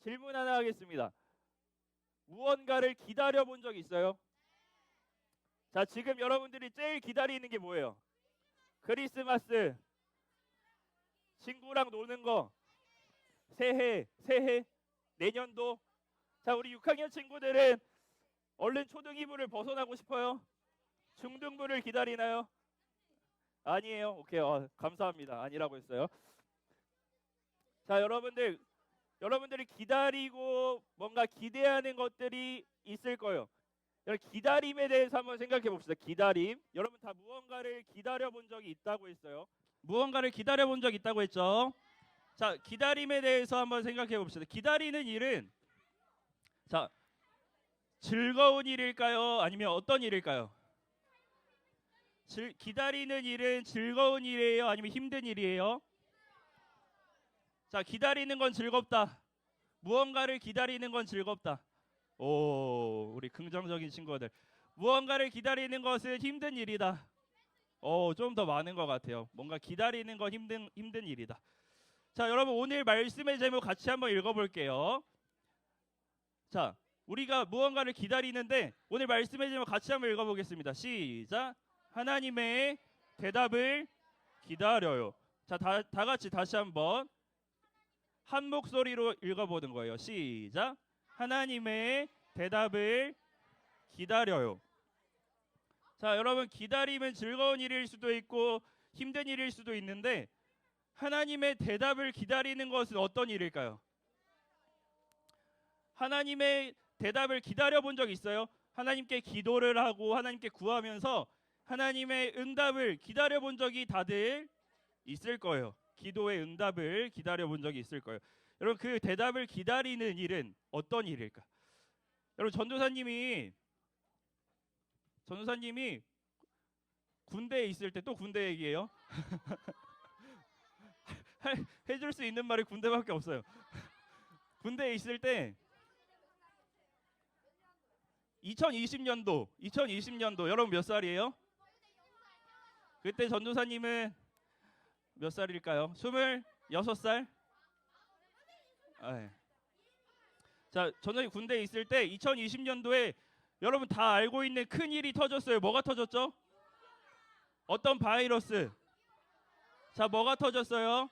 질문 하나 하겠습니다. 무언가를 기다려 본 적 있어요? 자, 지금 여러분들이 제일 기다리는 게 뭐예요? 크리스마스, 친구랑 노는 거, 새해, 내년도. 자, 우리 6학년 친구들은 얼른 초등이부를 벗어나고 싶어요? 중등부를 기다리나요? 아니에요. 오케이, 감사합니다. 아니라고 했어요. 자, 여러분들이 기다리고 뭔가 기대하는 것들이 있을 거예요. 여러분, 기다림에 대해서 한번 생각해 봅시다. 기다림. 여러분 다 무언가를 기다려 본 적이 있다고 했어요. 무언가를 기다려 본 적 있다고 했죠. 자, 기다림에 대해서 한번 생각해 봅시다. 기다리는 일은 자, 즐거운 일일까요? 아니면 어떤 일일까요? 기다리는 일은 즐거운 일이에요? 아니면 힘든 일이에요? 자, 기다리는 건 즐겁다. 무언가를 기다리는 건 즐겁다. 오, 우리 긍정적인 친구들. 무언가를 기다리는 것은 힘든 일이다. 좀 더 많은 것 같아요. 뭔가 기다리는 건 힘든 일이다. 자, 여러분 오늘 말씀의 제목 같이 한번 읽어볼게요. 자, 우리가 무언가를 기다리는데 오늘 말씀의 제목 같이 한번 읽어보겠습니다. 시작. 하나님의 대답을 기다려요. 자, 다 같이 다시 한번 한 목소리로 읽어보는 거예요. 시작. 하나님의 대답을 기다려요. 자, 여러분 기다림은 즐거운 일일 수도 있고 힘든 일일 수도 있는데 하나님의 대답을 기다리는 것은 어떤 일일까요? 하나님의 대답을 기다려 본 적 있어요? 하나님께 기도를 하고 하나님께 구하면서 하나님의 응답을 기다려 본 적이 다들 있을 거예요. 기도의 응답을 기다려 본 적이 있을 거예요. 여러분 그 대답을 기다리는 일은 어떤 일일까? 여러분 전도사님이 군대에 있을 때 또 군대 얘기예요. 해줄 수 있는 말이 군대밖에 없어요. 군대에 있을 때 2020년도 여러분 몇 살이에요? 그때 전도사님은 몇 살일까요? 26살? 자, 전도사님 군대에 있을 때 2020년도에 여러분 다 알고 있는 큰 일이 터졌어요. 뭐가 터졌죠? 어떤 바이러스? 자, 뭐가 터졌어요?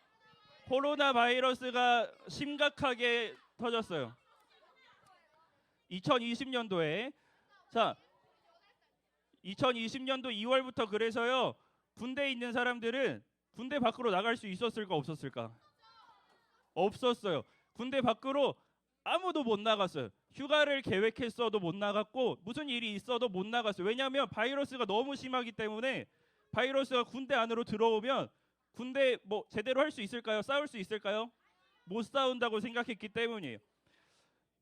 코로나 바이러스가 심각하게 터졌어요. 2020년도에. 자, 2020년도 2월부터 그래서요. 군대에 있는 사람들은 군대 밖으로 나갈 수 있었을까 없었을까? 없었어요. 군대 밖으로 아무도 못 나갔어요. 휴가를 계획했어도 못 나갔고 무슨 일이 있어도 못 나갔어요. 왜냐하면 바이러스가 너무 심하기 때문에 바이러스가 군대 안으로 들어오면 군대 뭐 제대로 할 수 있을까요? 싸울 수 있을까요? 못 싸운다고 생각했기 때문이에요.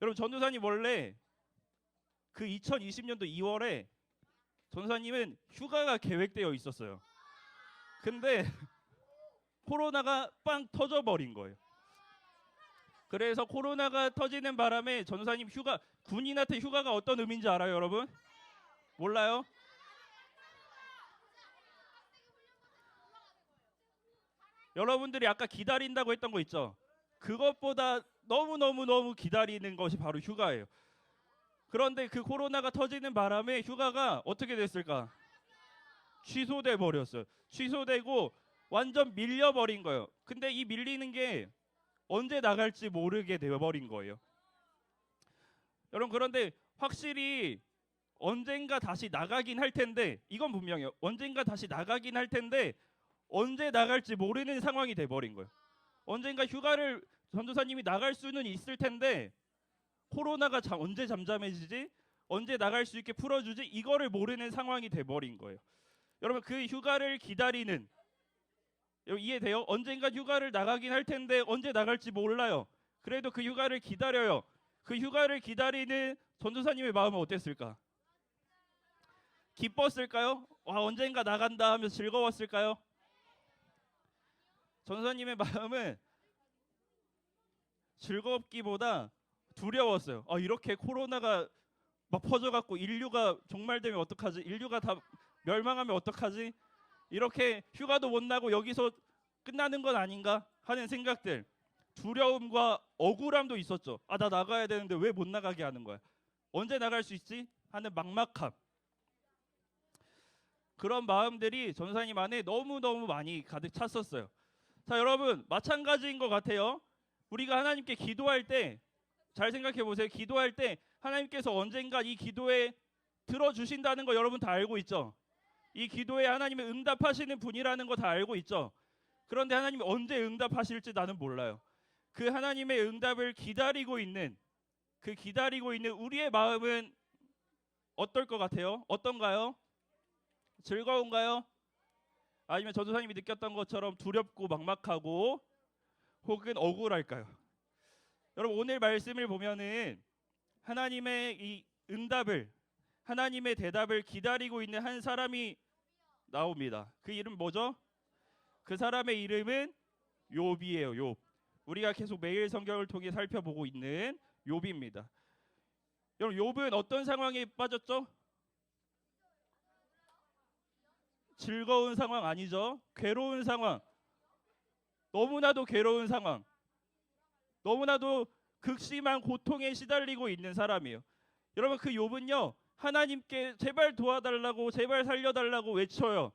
여러분 전도사님 원래 그 2020년도 2월에 전도사님은 휴가가 계획되어 있었어요. 근데 코로나가 빵 터져버린 거예요. 그래서 코로나가 터지는 바람에 전도사님 군인한테 휴가가 어떤 의미인지 알아요, 여러분? 몰라요? 여러분들이 아까 기다린다고 했던 거 있죠? 그것보다 너무 기다리는 것이 바로 휴가예요. 그런데 그 코로나가 터지는 바람에 휴가가 어떻게 됐을까? 취소돼 버렸어요. 취소되고 완전 밀려버린 거예요. 근데 이 밀리는 게 언제 나갈지 모르게 되어버린 거예요. 여러분 그런데 확실히 언젠가 다시 나가긴 할 텐데 이건 분명해요. 언젠가 다시 나가긴 할 텐데 언제 나갈지 모르는 상황이 돼버린 거예요. 언젠가 휴가를 전도사님이 나갈 수는 있을 텐데 코로나가 언제 잠잠해지지? 언제 나갈 수 있게 풀어주지? 이거를 모르는 상황이 돼버린 거예요. 여러분 그 휴가를 기다리는 이해돼요? 언젠가 휴가를 나가긴 할 텐데 언제 나갈지 몰라요. 그래도 그 휴가를 기다려요. 그 휴가를 기다리는 전도사님의 마음은 어땠을까? 기뻤을까요? 와, 언젠가 나간다 하면서 즐거웠을까요? 전도사님의 마음은 즐겁기보다 두려웠어요. 이렇게 코로나가 막 퍼져갖고 인류가 종말되면 어떡하지? 인류가 다 멸망하면 어떡하지? 이렇게 휴가도 못 나고 여기서 끝나는 건 아닌가 하는 생각들. 두려움과 억울함도 있었죠. 아, 나 나가야 되는데 왜 못 나가게 하는 거야? 언제 나갈 수 있지? 하는 막막함. 그런 마음들이 전사님 안에 너무너무 많이 가득 찼었어요. 자, 여러분, 마찬가지인 것 같아요. 우리가 하나님께 기도할 때 잘 생각해 보세요. 기도할 때 하나님께서 언젠가 이 기도에 들어주신다는 거 여러분 다 알고 있죠? 이 기도에 하나님의 응답하시는 분이라는 거 다 알고 있죠? 그런데 하나님이 언제 응답하실지 나는 몰라요. 그 하나님의 응답을 기다리고 있는 우리의 마음은 어떨 것 같아요? 어떤가요? 즐거운가요? 아니면 전도사님이 느꼈던 것처럼 두렵고 막막하고 혹은 억울할까요? 여러분, 오늘 말씀을 보면은 하나님의 이 응답을, 하나님의 대답을 기다리고 있는 한 사람이 나옵니다. 그 이름 뭐죠? 그 사람의 이름은 욥이에요. 욥. 우리가 계속 매일 성경을 통해 살펴보고 있는 욥입니다. 여러분, 욥은 어떤 상황에 빠졌죠? 즐거운 상황 아니죠. 괴로운 상황. 너무나도 괴로운 상황. 너무나도 극심한 고통에 시달리고 있는 사람이에요. 여러분, 그 욥은요, 하나님께 제발 도와달라고, 제발 살려달라고 외쳐요.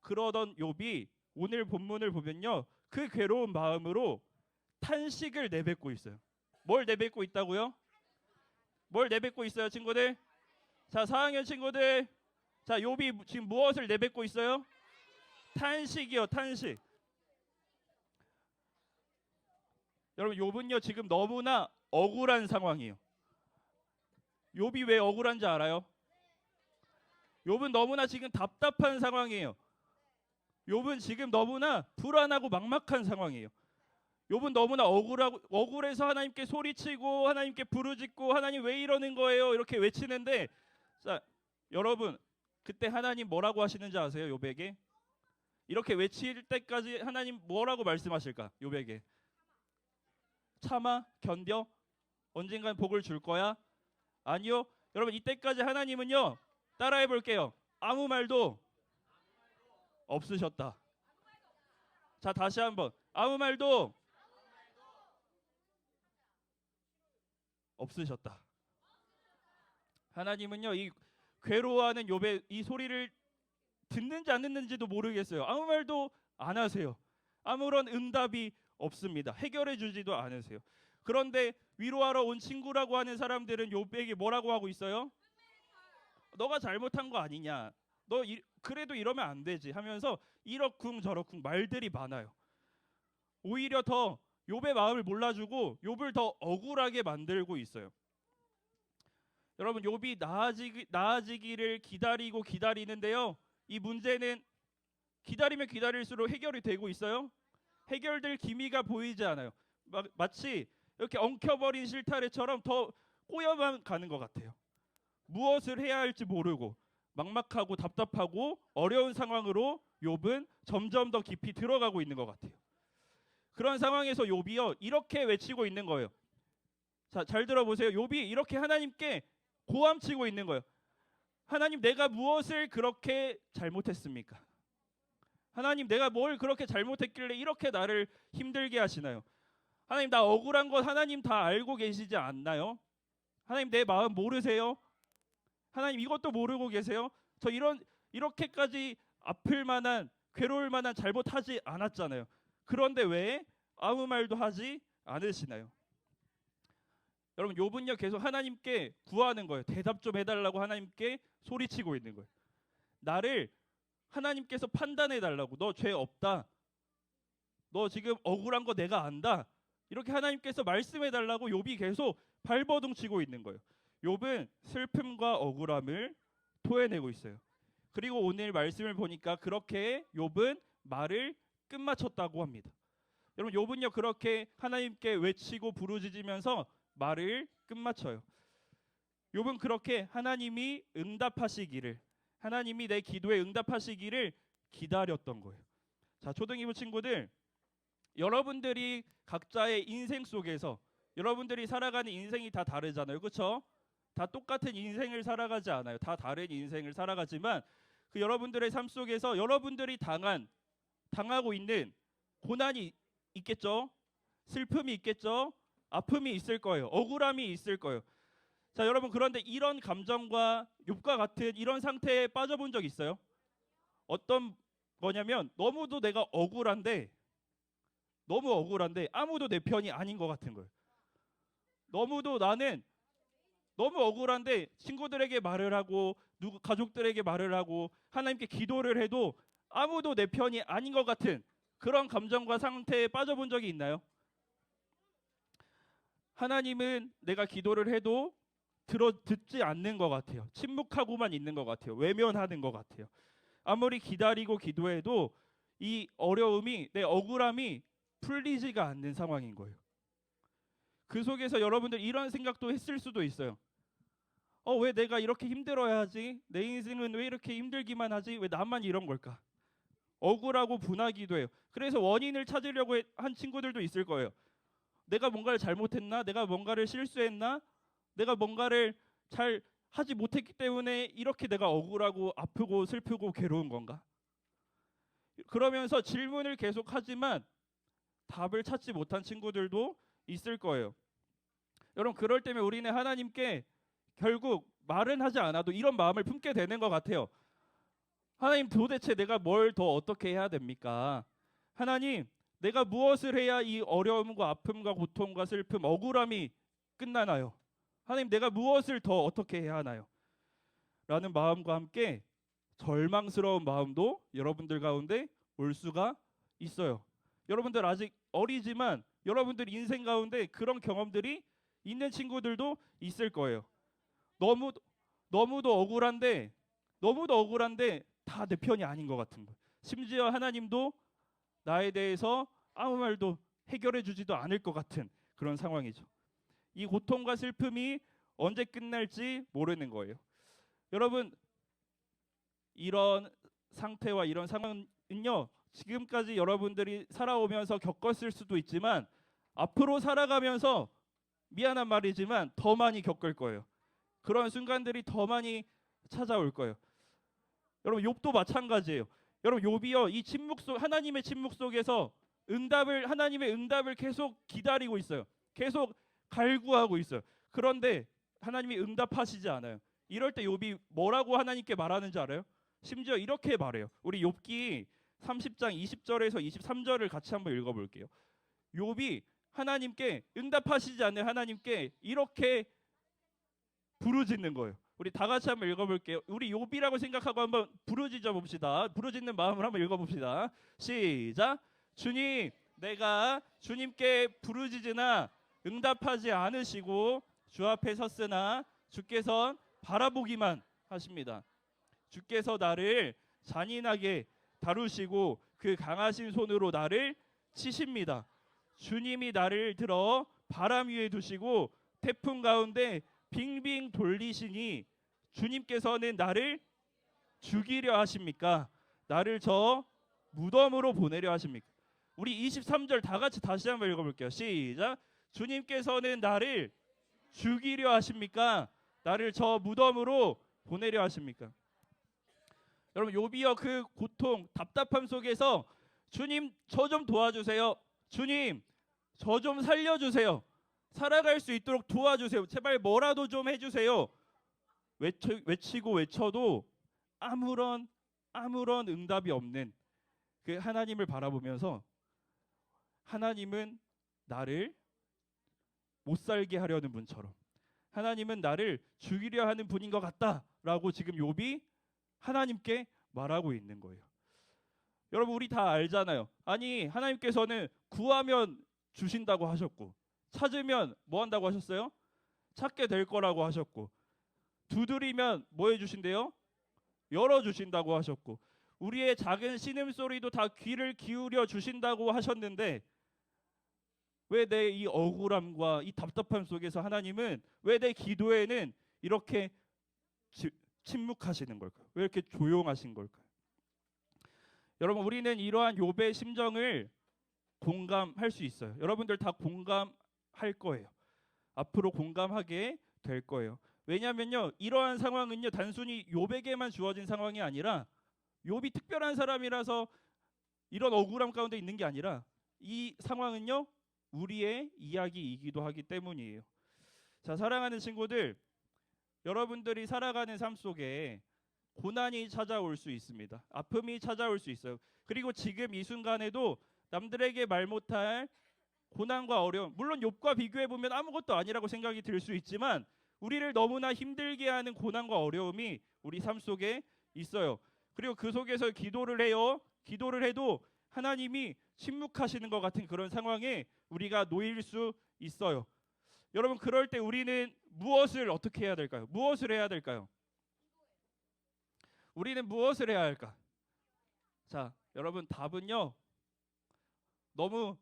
그러던 욥이 오늘 본문을 보면요, 그 괴로운 마음으로 탄식을 내뱉고 있어요. 뭘 내뱉고 있다고요? 뭘 내뱉고 있어요, 친구들? 자, 4학년 친구들, 자, 욥이 지금 무엇을 내뱉고 있어요? 탄식이요, 탄식. 여러분, 욥은요 지금 너무나 억울한 상황이에요. 욥이 왜 억울한지 알아요? 욥은 너무나 지금 답답한 상황이에요. 욥은 지금 너무나 불안하고 막막한 상황이에요. 욥은 너무나 억울해서 하나님께 소리치고 하나님께 부르짖고 하나님 왜 이러는 거예요? 이렇게 외치는데, 자, 여러분, 그때 하나님 뭐라고 하시는지 아세요? 욥에게 이렇게 외칠 때까지 하나님 뭐라고 말씀하실까? 욥에게 참아, 견뎌, 언젠간 복을 줄 거야? 아니요. 여러분, 이때까지 하나님은요, 따라해 볼게요. 아무 말도 없으셨다. 자, 다시 한번. 아무 말도 없으셨다. 하나님은요, 이 괴로워하는 욥의 이 소리를 듣는지 안 듣는지도 모르겠어요. 아무 말도 안 하세요. 아무런 응답이 없습니다. 해결해 주지도 않으세요. 그런데 위로하러 온 친구라고 하는 사람들은 욥에게 뭐라고 하고 있어요? 너가 잘못한 거 아니냐? 그래도 이러면 안 되지 하면서 이러쿵 저러쿵 말들이 많아요. 오히려 더 욥의 마음을 몰라주고 욥을 더 억울하게 만들고 있어요. 여러분, 욥이 나아지기를 기다리고 기다리는데요, 이 문제는 기다리면 기다릴수록 해결이 되고 있어요? 해결될 기미가 보이지 않아요. 마치 이렇게 엉켜버린 실타래처럼 더 꼬여만 가는 것 같아요. 무엇을 해야 할지 모르고 막막하고 답답하고 어려운 상황으로 욥은 점점 더 깊이 들어가고 있는 것 같아요. 그런 상황에서 욥이요, 이렇게 외치고 있는 거예요. 자, 잘 들어보세요. 욥이 이렇게 하나님께 고함치고 있는 거예요. 하나님, 내가 무엇을 그렇게 잘못했습니까? 하나님, 내가 뭘 그렇게 잘못했길래 이렇게 나를 힘들게 하시나요? 하나님, 나 억울한 것 하나님 다 알고 계시지 않나요? 하나님, 내 마음 모르세요? 하나님, 이것도 모르고 계세요? 저 이렇게까지 아플 만한, 괴로울 만한 잘못하지 않았잖아요. 그런데 왜 아무 말도 하지 않으시나요? 여러분, 욥은요 계속 하나님께 구하는 거예요. 대답 좀 해달라고 하나님께 소리치고 있는 거예요. 나를 하나님께서 판단해 달라고. 너 죄 없다. 너 지금 억울한 거 내가 안다. 이렇게 하나님께서 말씀해 달라고 욥이 계속 발버둥 치고 있는 거예요. 욥은 슬픔과 억울함을 토해내고 있어요. 그리고 오늘 말씀을 보니까 그렇게 욥은 말을 끝마쳤다고 합니다. 여러분, 욥은요 그렇게 하나님께 외치고 부르짖으면서 말을 끝마쳐요. 욥은 그렇게 하나님이 응답하시기를, 하나님이 내 기도에 응답하시기를 기다렸던 거예요. 자, 초등이부 친구들, 여러분들이 각자의 인생 속에서 여러분들이 살아가는 인생이 다 다르잖아요. 그렇죠? 다 똑같은 인생을 살아가지 않아요. 다 다른 인생을 살아가지만 그 여러분들의 삶 속에서 여러분들이 당하고 있는 고난이 있겠죠. 슬픔이 있겠죠. 아픔이 있을 거예요. 억울함이 있을 거예요. 자, 여러분, 그런데 이런 감정과 욥과 같은 이런 상태에 빠져본 적 있어요? 어떤 거냐면 너무도 내가 억울한데 너무 억울한데 아무도 내 편이 아닌 것 같은 거예요. 너무도 나는 너무 억울한데 친구들에게 말을 하고 누구 가족들에게 말을 하고 하나님께 기도를 해도 아무도 내 편이 아닌 것 같은 그런 감정과 상태에 빠져본 적이 있나요? 하나님은 내가 기도를 해도 듣지 않는 것 같아요. 침묵하고만 있는 것 같아요. 외면하는 것 같아요. 아무리 기다리고 기도해도 이 어려움이 내 억울함이 풀리지가 않는 상황인 거예요. 그 속에서 여러분들 이런 생각도 했을 수도 있어요. 왜 내가 이렇게 힘들어야 하지? 내 인생은 왜 이렇게 힘들기만 하지? 왜 나만 이런 걸까? 억울하고 분하기도 해요. 그래서 원인을 찾으려고 한 친구들도 있을 거예요. 내가 뭔가를 잘못했나? 내가 뭔가를 실수했나? 내가 뭔가를 잘 하지 못했기 때문에 이렇게 내가 억울하고 아프고 슬프고 괴로운 건가? 그러면서 질문을 계속하지만 답을 찾지 못한 친구들도 있을 거예요. 여러분, 그럴 때면 우리는 하나님께 결국 말은 하지 않아도 이런 마음을 품게 되는 것 같아요. 하나님, 도대체 내가 뭘 더 어떻게 해야 됩니까? 하나님, 내가 무엇을 해야 이 어려움과 아픔과 고통과 슬픔, 억울함이 끝나나요? 하나님, 내가 무엇을 더 어떻게 해야 하나요? 라는 마음과 함께 절망스러운 마음도 여러분들 가운데 올 수가 있어요. 여러분들 아직 어리지만 여러분들 인생 가운데 그런 경험들이 있는 친구들도 있을 거예요. 너무도 억울한데 다 내 편이 아닌 것 같은 거예요. 심지어 하나님도 나에 대해서 아무 말도 해결해 주지도 않을 것 같은 그런 상황이죠. 이 고통과 슬픔이 언제 끝날지 모르는 거예요. 여러분, 이런 상태와 이런 상황은요, 지금까지 여러분들이 살아오면서 겪었을 수도 있지만 앞으로 살아가면서 미안한 말이지만 더 많이 겪을 거예요. 그런 순간들이 더 많이 찾아올 거예요. 여러분, 욥도 마찬가지예요. 여러분, 욥이요, 이 하나님의 침묵 속에서 하나님의 응답을 계속 기다리고 있어요. 계속 갈구하고 있어요. 그런데 하나님이 응답하시지 않아요. 이럴 때 욥이 뭐라고 하나님께 말하는지 알아요? 심지어 이렇게 말해요. 우리 욥기 30장 20절에서 23절을 같이 한번 읽어볼게요. 욥이 하나님께 응답하시지 않는 하나님께 이렇게 부르짖는 거예요. 우리 다 같이 한번 읽어볼게요. 우리 욥이라고 생각하고 한번 부르짖어 봅시다. 부르짖는 마음으로 한번 읽어봅시다. 시작. 주님, 내가 주님께 부르짖으나 응답하지 않으시고 주 앞에 섰으나 주께서 바라보기만 하십니다. 주께서 나를 잔인하게 다루시고 그 강하신 손으로 나를 치십니다. 주님이 나를 들어 바람 위에 두시고 태풍 가운데 빙빙 돌리시니 주님께서는 나를 죽이려 하십니까? 나를 저 무덤으로 보내려 하십니까? 우리 23절 다 같이 다시 한번 읽어볼게요. 시작. 주님께서는 나를 죽이려 하십니까? 나를 저 무덤으로 보내려 하십니까? 여러분, 욥이여 그 고통, 답답함 속에서 주님, 저 좀 도와주세요. 주님, 저 좀 살려주세요. 살아갈 수 있도록 도와주세요. 제발 뭐라도 좀 해주세요. 외치고 외쳐도 아무런 응답이 없는 그 하나님을 바라보면서 하나님은 나를 못 살게 하려는 분처럼, 하나님은 나를 죽이려 하는 분인 것 같다라고 지금 욥이 하나님께 말하고 있는 거예요. 여러분, 우리 다 알잖아요. 아니, 하나님께서는 구하면 주신다고 하셨고, 찾으면 뭐 한다고 하셨어요? 찾게 될 거라고 하셨고, 두드리면 뭐 해주신대요? 열어주신다고 하셨고, 우리의 작은 신음소리도 다 귀를 기울여 주신다고 하셨는데, 왜 내 이 억울함과 이 답답함 속에서 하나님은 왜 내 기도에는 이렇게 침묵하시는 걸까요? 왜 이렇게 조용하신 걸까요? 여러분, 우리는 이러한 욥의 심정을 공감할 수 있어요. 여러분들 다 공감할 거예요. 앞으로 공감하게 될 거예요. 왜냐하면요, 이러한 상황은요, 단순히 욥에게만 주어진 상황이 아니라 욥이 특별한 사람이라서 이런 억울함 가운데 있는 게 아니라 이 상황은요, 우리의 이야기이기도 하기 때문이에요. 자, 사랑하는 친구들, 여러분들이 살아가는 삶 속에 고난이 찾아올 수 있습니다. 아픔이 찾아올 수 있어요. 그리고 지금 이 순간에도 남들에게 말 못할 고난과 어려움, 물론 욥과 비교해 보면 아무것도 아니라고 생각이 들 수 있지만 우리를 너무나 힘들게 하는 고난과 어려움이 우리 삶 속에 있어요. 그리고 그 속에서 기도를 해요. 기도를 해도 하나님이 침묵하시는 것 같은 그런 상황에 우리가 놓일 수 있어요. 여러분, 그럴 때 우리는 무엇을 어떻게 해야 될까요? 무엇을 해야 될까요? 우리는 무엇을 해야 할까? 자, 여러분, 답은요, 너무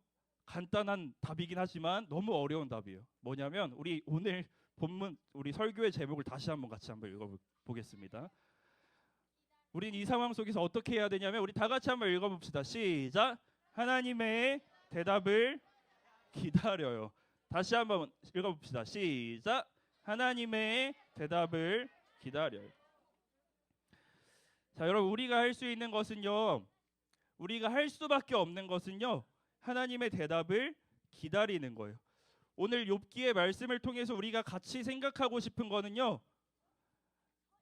간단한 답이긴 하지만 너무 어려운 답이에요. 뭐냐면 우리 오늘 본문, 우리 설교의 제목을 다시 한번 같이 한번 읽어보겠습니다. 우린 이 상황 속에서 어떻게 해야 되냐면 우리 다 같이 한번 읽어봅시다. 시작. 하나님의 대답을 기다려요. 다시 한번 읽어봅시다. 시작. 하나님의 대답을 기다려요. 자, 여러분, 우리가 할 수 있는 것은요, 우리가 할 수밖에 없는 것은요, 하나님의 대답을 기다리는 거예요. 오늘 욥기의 말씀을 통해서 우리가 같이 생각하고 싶은 거는요,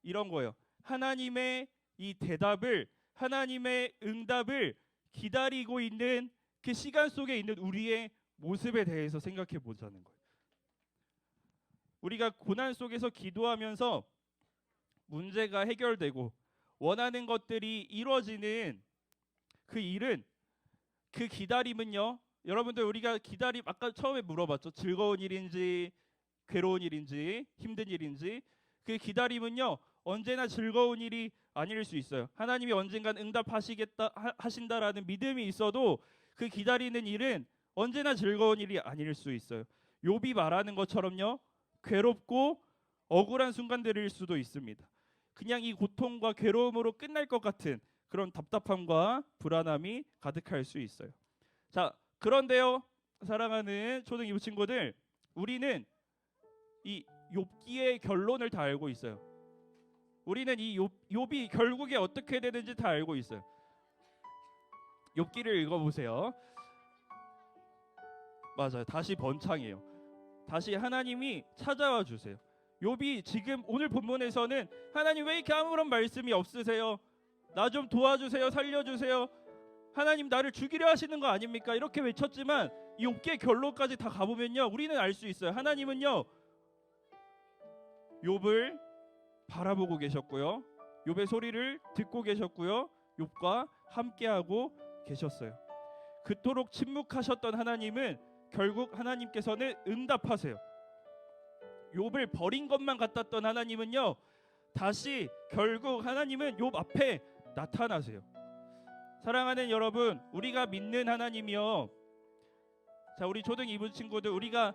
이런 거예요. 하나님의 이 대답을, 하나님의 응답을 기다리고 있는 그 시간 속에 있는 우리의 모습에 대해서 생각해 보자는 거예요. 우리가 고난 속에서 기도하면서 문제가 해결되고 원하는 것들이 이루어지는 그 일은, 그 기다림은요, 여러분들, 우리가 기다림, 아까 처음에 물어봤죠. 즐거운 일인지 괴로운 일인지 힘든 일인지. 그 기다림은요, 언제나 즐거운 일이 아닐 수 있어요. 하나님이 언젠간 하신다라는 믿음이 있어도 그 기다리는 일은 언제나 즐거운 일이 아닐 수 있어요. 욥이 말하는 것처럼요, 괴롭고 억울한 순간들일 수도 있습니다. 그냥 이 고통과 괴로움으로 끝날 것 같은 그런 답답함과 불안함이 가득할 수 있어요. 자, 그런데요, 사랑하는 초등 2부 친구들, 우리는 이 욥기의 결론을 다 알고 있어요. 우리는 이 욥이 결국에 어떻게 되는지 다 알고 있어요. 욥기를 읽어보세요. 맞아요. 다시 번창이에요. 다시 하나님이 찾아와 주세요. 욥이 지금 오늘 본문에서는 하나님 왜 이렇게 아무런 말씀이 없으세요? 나 좀 도와주세요. 살려주세요. 하나님 나를 죽이려 하시는 거 아닙니까? 이렇게 외쳤지만 이 욥기의 결론까지 다 가보면요, 우리는 알 수 있어요. 하나님은요, 욥을 바라보고 계셨고요, 욥의 소리를 듣고 계셨고요, 욥과 함께하고 계셨어요. 그토록 침묵하셨던 하나님은 결국 하나님께서는 응답하세요. 욥을 버린 것만 같았던 하나님은요, 다시 결국 하나님은 욥 앞에 나타나세요. 사랑하는 여러분, 우리가 믿는 하나님이요, 자, 우리 초등 2부 친구들, 우리가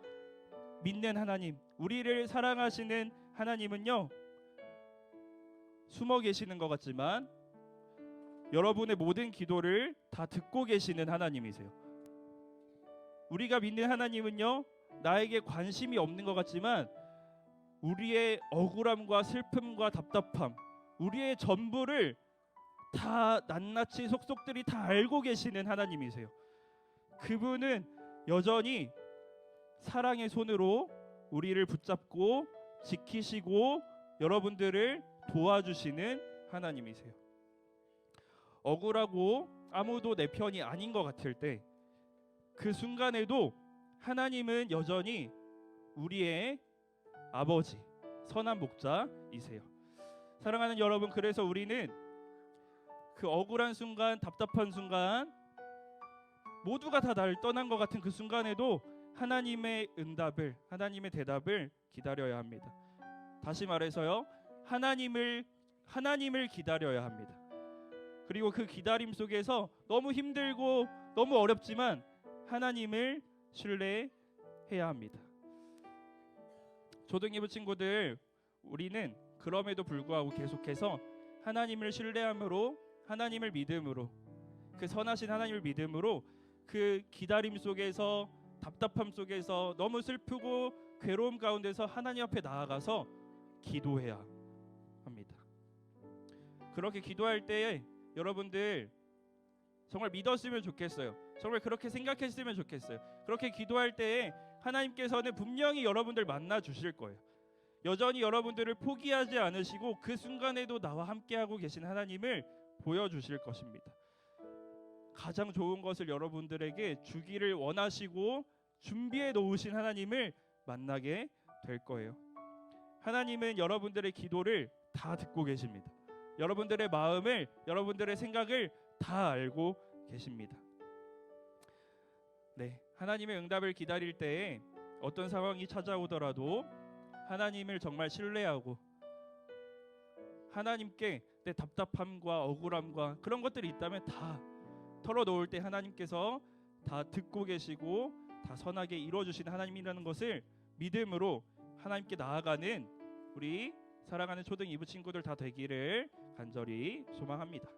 믿는 하나님, 우리를 사랑하시는 하나님은요, 숨어 계시는 것 같지만 여러분의 모든 기도를 다 듣고 계시는 하나님이세요. 우리가 믿는 하나님은요, 나에게 관심이 없는 것 같지만 우리의 억울함과 슬픔과 답답함, 우리의 전부를 다 낱낱이 속속들이 다 알고 계시는 하나님이세요. 그분은 여전히 사랑의 손으로 우리를 붙잡고 지키시고 여러분들을 도와주시는 하나님이세요. 억울하고 아무도 내 편이 아닌 것 같을 때, 그 순간에도 하나님은 여전히 우리의 아버지, 선한 목자이세요. 사랑하는 여러분, 그래서 우리는 그 억울한 순간, 답답한 순간, 모두가 다 나를 떠난 것 같은 그 순간에도 하나님의 응답을, 하나님의 대답을 기다려야 합니다. 다시 말해서요, 하나님을 기다려야 합니다. 그리고 그 기다림 속에서 너무 힘들고 너무 어렵지만 하나님을 신뢰해야 합니다. 초등 2부 친구들, 우리는 그럼에도 불구하고 계속해서 하나님을 신뢰함으로, 하나님을 믿음으로, 그 선하신 하나님을 믿음으로 그 기다림 속에서, 답답함 속에서, 너무 슬프고 괴로움 가운데서 하나님 앞에 나아가서 기도해야 합니다. 그렇게 기도할 때에 여러분들 정말 믿었으면 좋겠어요. 정말 그렇게 생각했으면 좋겠어요. 그렇게 기도할 때에 하나님께서는 분명히 여러분들 만나 주실 거예요. 여전히 여러분들을 포기하지 않으시고 그 순간에도 나와 함께하고 계신 하나님을 보여주실 것입니다. 가장 좋은 것을 여러분들에게 주기를 원하시고 준비해 놓으신 하나님을 만나게 될 거예요. 하나님은 여러분들의 기도를 다 듣고 계십니다. 여러분들의 마음을, 여러분들의 생각을 다 알고 계십니다. 네, 하나님의 응답을 기다릴 때에 어떤 상황이 찾아오더라도 하나님을 정말 신뢰하고 하나님께 내 답답함과 억울함과 그런 것들이 있다면 다 털어놓을 때 하나님께서 다 듣고 계시고 다 선하게 이루어주시는 하나님이라는 것을 믿음으로 하나님께 나아가는 우리 사랑하는 초등 2부 친구들 다 되기를 간절히 소망합니다.